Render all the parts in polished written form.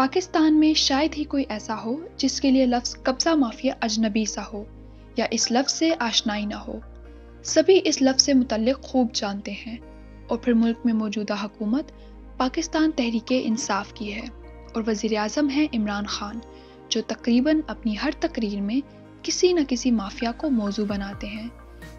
پاکستان میں شاید ہی کوئی ایسا ہو جس کے لیے لفظ قبضہ مافیا اجنبی سا ہو یا اس لفظ سے آشنائی نہ ہو۔ سبھی اس لفظ سے متعلق خوب جانتے ہیں، اور پھر ملک میں موجودہ حکومت پاکستان تحریک انصاف کی ہے اور وزیر اعظم ہیں عمران خان، جو تقریباً اپنی ہر تقریر میں کسی نہ کسی مافیا کو موضوع بناتے ہیں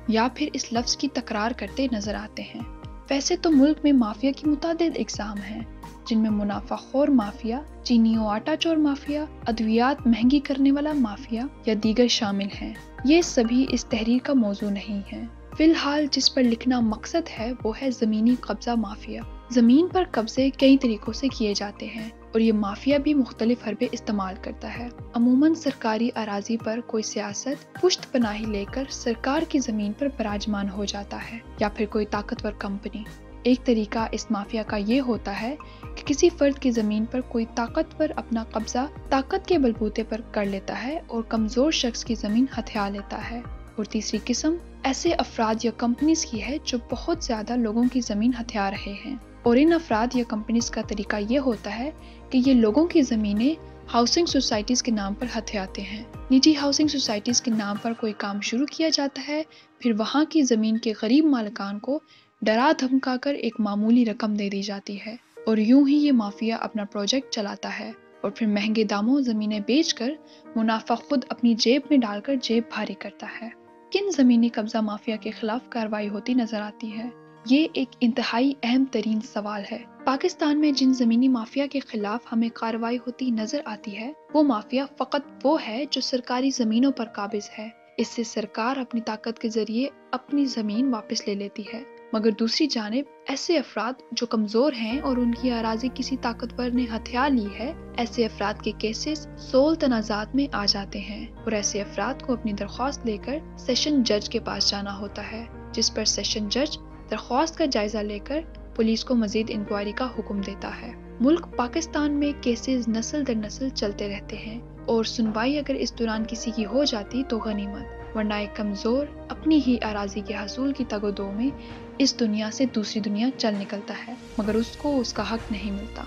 یا پھر اس لفظ کی تکرار کرتے نظر آتے ہیں۔ ویسے تو ملک میں مافیا کی متعدد اقسام ہیں، جن میں منافع خور مافیا، چینی و آٹا چور مافیا، ادویات مہنگی کرنے والا مافیا یا دیگر شامل ہیں۔ یہ سبھی اس تحریر کا موضوع نہیں ہیں۔ فی الحال جس پر لکھنا مقصد ہے وہ ہے زمینی قبضہ مافیا۔ زمین پر قبضے کئی طریقوں سے کیے جاتے ہیں اور یہ مافیا بھی مختلف حربے استعمال کرتا ہے۔ عموماً سرکاری اراضی پر کوئی سیاست پشت پناہی لے کر سرکار کی زمین پر براجمان ہو جاتا ہے، یا پھر کوئی طاقتور کمپنی۔ ایک طریقہ اس مافیا کا یہ ہوتا ہے کہ کسی فرد کی زمین پر کوئی طاقتور اپنا قبضہ طاقت کے بلبوتے پر کر لیتا ہے اور کمزور شخص کی زمین ہتھیا لیتا ہے۔ اور تیسری قسم ایسے افراد یا کمپنیز کی ہے جو بہت زیادہ لوگوں کی زمین ہتھیا رہے ہیں، اور ان افراد یا کمپنیز کا طریقہ یہ ہوتا ہے کہ یہ لوگوں کی زمینیں ہاؤسنگ سوسائٹیز کے نام پر ہتھیاتے ہیں۔ نجی ہاؤسنگ سوسائٹیز کے نام پر کوئی کام شروع کیا جاتا ہے، پھر وہاں کی زمین کے غریب مالکان کو ڈرا دھمکا کر ایک معمولی رقم دے دی جاتی ہے، اور یوں ہی یہ مافیا اپنا پروجیکٹ چلاتا ہے اور پھر مہنگے داموں زمینیں بیچ کر منافع خود اپنی جیب میں ڈال کر جیب بھاری کرتا ہے۔ کن زمینی قبضہ مافیا کے خلاف کارروائی ہوتی نظر آتی ہے؟ یہ ایک انتہائی اہم ترین سوال ہے۔ پاکستان میں جن زمینی مافیا کے خلاف ہمیں کارروائی ہوتی نظر آتی ہے، وہ مافیا فقط وہ ہے جو سرکاری زمینوں پر قابض ہے۔ اس سے سرکار اپنی طاقت کے ذریعے اپنی زمین واپس لے لیتی ہے، مگر دوسری جانب ایسے افراد جو کمزور ہیں اور ان کی اراضی کسی طاقتور نے ہتھیا لی ہے، ایسے افراد کے کیسز سول تنازعات میں آ جاتے ہیں، اور ایسے افراد کو اپنی درخواست لے کر سیشن جج کے پاس جانا ہوتا ہے، جس پر سیشن جج درخواست کا جائزہ لے کر پولیس کو مزید انکوائری کا حکم دیتا ہے۔ ملک پاکستان میں کیسز نسل در نسل چلتے رہتے ہیں، اور سنوائی اگر اس دوران کسی کی ہو جاتی تو غنیمت، ورنہ ایک کمزور اپنی ہی اراضی کے حصول کی تگ و دو میں اس دنیا سے دوسری دنیا چل نکلتا ہے، مگر اس کو اس کا حق نہیں ملتا۔